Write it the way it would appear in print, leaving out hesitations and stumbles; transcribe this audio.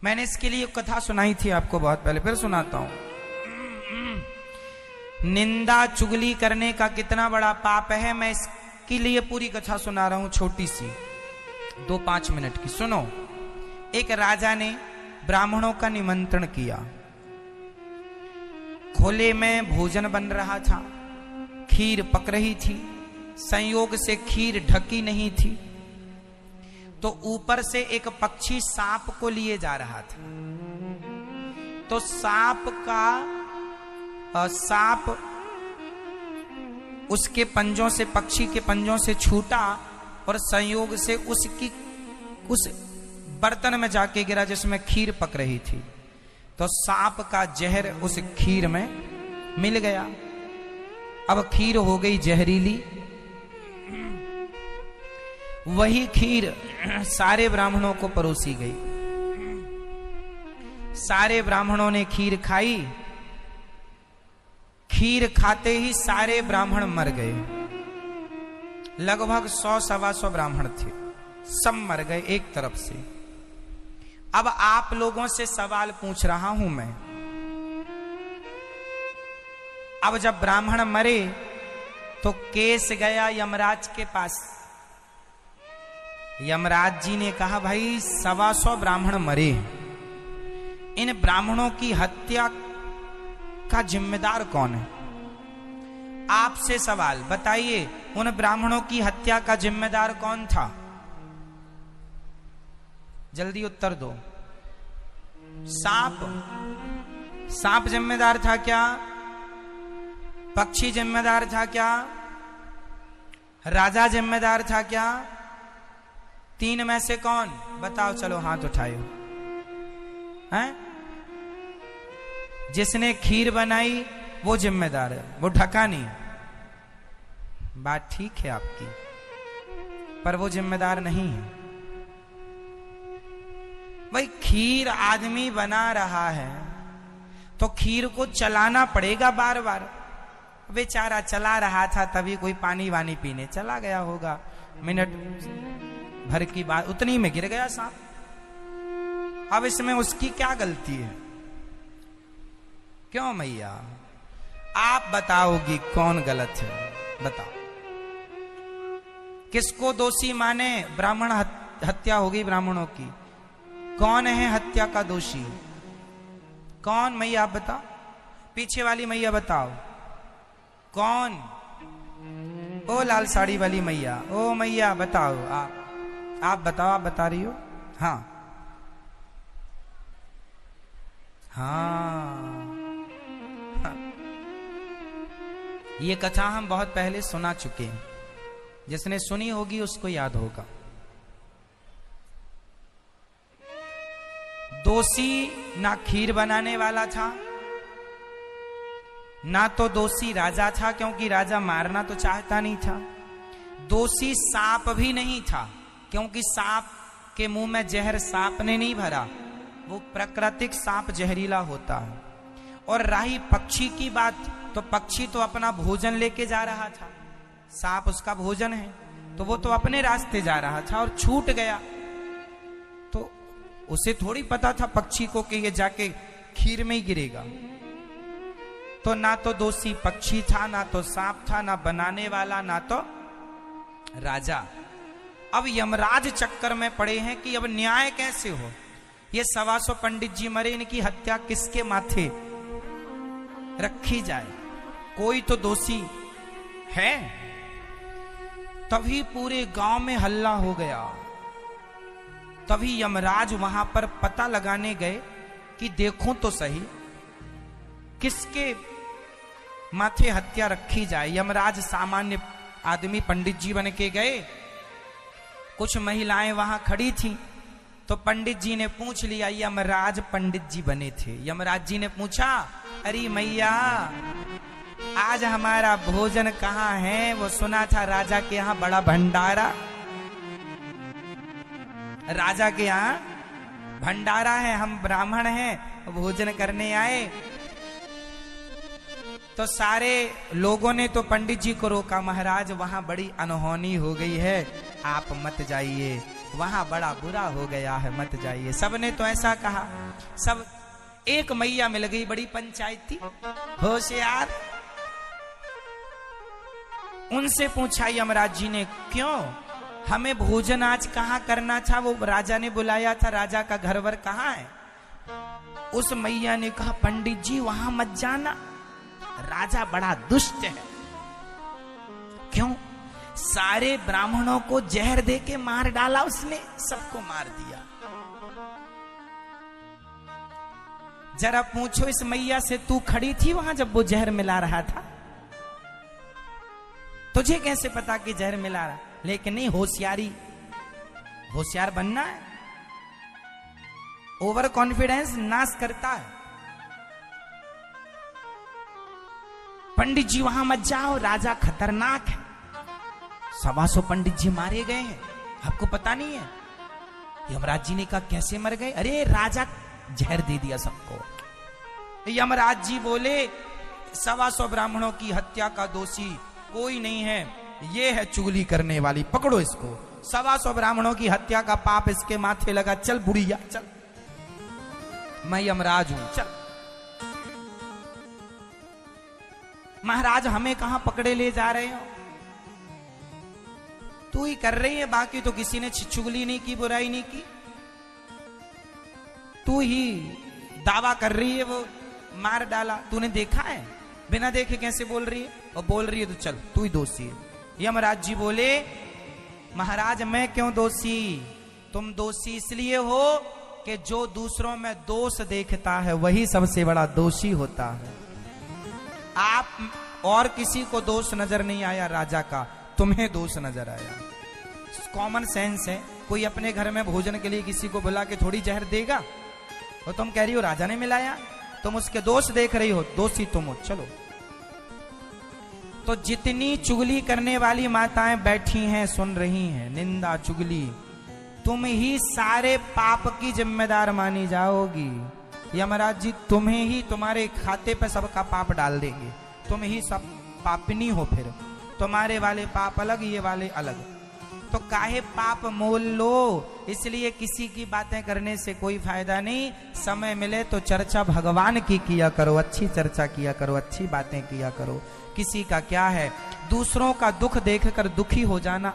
मैंने इसके लिए कथा सुनाई थी आपको बहुत पहले, फिर सुनाता हूं। निंदा चुगली करने का कितना बड़ा पाप है, मैं इसके लिए पूरी कथा सुना रहा हूं, छोटी सी 2-5 मिनट की। सुनो। एक राजा ने ब्राह्मणों का निमंत्रण किया। खोले में भोजन बन रहा था, खीर पक रही थी, संयोग से खीर ढकी नहीं थी, तो ऊपर से एक पक्षी सांप को लिए जा रहा था। तो सांप उसके पंजों से, पक्षी के पंजों से छूटा और संयोग से उस बर्तन में जाके गिरा जिसमें खीर पक रही थी। तो सांप का जहर उस खीर में मिल गया। अब खीर हो गई जहरीली। वही खीर सारे ब्राह्मणों को परोसी गई। सारे ब्राह्मणों ने खीर खाई। खीर खाते ही सारे ब्राह्मण मर गए। लगभग 100-125 ब्राह्मण थे, सब मर गए एक तरफ से। अब आप लोगों से सवाल पूछ रहा हूं मैं। अब जब ब्राह्मण मरे तो केस गया यमराज के पास। यमराज जी ने कहा, भाई 125 ब्राह्मण मरे, इन ब्राह्मणों की हत्या का जिम्मेदार कौन है? आपसे सवाल, बताइए उन ब्राह्मणों की हत्या का जिम्मेदार कौन था? जल्दी उत्तर दो। सांप जिम्मेदार था क्या? पक्षी जिम्मेदार था क्या? राजा जिम्मेदार था क्या? 3 में से कौन? बताओ, चलो हाथ उठाओ। हैं? जिसने खीर बनाई वो जिम्मेदार है, वो ढका नहीं। बात ठीक है आपकी, पर वो जिम्मेदार नहीं है। भाई खीर आदमी बना रहा है तो खीर को चलाना पड़ेगा बार बार। बेचारा चला रहा था, तभी कोई पानी वानी पीने चला गया होगा, मिनट भर की बात, उतनी में गिर गया सांप। अब इसमें उसकी क्या गलती है? क्यों मैया? आप बताओगी कौन गलत है? बताओ, किसको दोषी माने? ब्राह्मण हत्या होगी ब्राह्मणों की। कौन है हत्या का दोषी? कौन मैया? आप बताओ, पीछे वाली मैया बताओ कौन? ओ लाल साड़ी वाली मैया, ओ मैया बताओ। आप बताओ, आप बता रही हो? हाँ हाँ, ये कथा हम बहुत पहले सुना चुके हैं, जिसने सुनी होगी उसको याद होगा। दोषी ना खीर बनाने वाला था, ना तो दोषी राजा था, क्योंकि राजा मारना तो चाहता नहीं था। दोषी सांप भी नहीं था, क्योंकि सांप के मुंह में जहर सांप ने नहीं भरा, वो प्राकृतिक सांप जहरीला होता है। और रही पक्षी की बात, तो पक्षी तो अपना भोजन लेके जा रहा था, सांप उसका भोजन है, तो वो तो अपने रास्ते जा रहा था और छूट गया। तो उसे थोड़ी पता था पक्षी को कि ये जाके खीर में ही गिरेगा। तो ना तो दोषी पक्षी था, ना तो सांप था, ना बनाने वाला, ना तो राजा। अब यमराज चक्कर में पड़े हैं कि अब न्याय कैसे हो। ये 125 पंडित जी मरे, इनकी हत्या किसके माथे रखी जाए? कोई तो दोषी है। तभी पूरे गांव में हल्ला हो गया। तभी यमराज वहां पर पता लगाने गए कि देखो तो सही किसके माथे हत्या रखी जाए। यमराज सामान्य आदमी पंडित जी बन के गए। कुछ महिलाएं वहां खड़ी थी, तो पंडित जी ने पूछ लिया। यमराज पंडित जी बने थे। यमराज जी ने पूछा, अरे मैया आज हमारा भोजन कहाँ है? वो सुना था राजा के यहाँ बड़ा भंडारा, राजा के यहाँ भंडारा है, हम ब्राह्मण हैं, भोजन करने आए। तो सारे लोगों ने तो पंडित जी को रोका, महाराज वहां बड़ी अनहोनी हो गई है, आप मत जाइए, वहां बड़ा बुरा हो गया है, मत जाइए। सबने तो ऐसा कहा। सब एक मैया मिल गई, बड़ी पंचायत थी, होशियार। उनसे पूछा यमराज जी ने, क्यों हमें भोजन आज कहाँ करना था? वो राजा ने बुलाया था, राजा का घर वर कहाँ है? उस मैया ने कहा, पंडित जी वहां मत जाना, राजा बड़ा दुष्ट है। क्यों? सारे ब्राह्मणों को जहर दे के मार डाला उसने, सबको मार दिया। जरा पूछो इस मैया से, तू खड़ी थी वहां जब वो जहर मिला रहा था? तुझे कैसे पता कि जहर मिला रहा? लेकिन नहीं, होशियार बनना है। ओवर कॉन्फिडेंस नाश करता है। पंडित जी वहां मत जाओ, राजा खतरनाक है। 125 पंडित जी मारे गए हैं, आपको पता नहीं है? यमराज जी ने कहा, कैसे मर गए? अरे राजा जहर दे दिया सबको। यमराज जी बोले, 125 ब्राह्मणों की हत्या का दोषी कोई नहीं है, ये है चुगली करने वाली, पकड़ो इसको। 125 ब्राह्मणों की हत्या का पाप इसके माथे लगा। चल बुढ़िया चल, मैं यमराज हूं, चल। महाराज हमें कहां पकड़े ले जा रहे हो? तू ही कर रही है, बाकी तो किसी ने चुगली नहीं की, बुराई नहीं की। तू ही दावा कर रही है वो मार डाला। तूने देखा है? बिना देखे कैसे बोल रही है? और बोल रही है तो चल तू ही दोषी है। यमराज जी बोले, महाराज मैं क्यों दोषी? तुम दोषी इसलिए हो कि जो दूसरों में दोष देखता है वही सबसे बड़ा दोषी होता है। आप और किसी को दोष नजर नहीं आया राजा का, तुम्हें दोष नजर आया। कॉमन सेंस है। कोई अपने घर में भोजन के लिए किसी को बुला के थोड़ी जहर देगा? और तुम कह रही हो राजा ने मिलाया, तुम उसके दोष देख रही हो, दोषी तुम हो। चलो, तो जितनी चुगली करने वाली माताएं बैठी हैं, सुन रही हैं निंदा चुगली, तुम ही सारे पाप की जिम्मेदार मानी जाओगी। यमराज जी तुम्हें ही, तुम्हारे खाते पे सबका पाप डाल देंगे। तुम ही सब पापिनी हो, फिर तुम्हारे वाले पाप अलग, ये वाले अलग। तो काहे पाप मोल लो? इसलिए किसी की बातें करने से कोई फायदा नहीं। समय मिले तो चर्चा भगवान की किया करो, अच्छी चर्चा किया करो, अच्छी बातें किया करो। किसी का क्या है, दूसरों का दुख देखकर दुखी हो जाना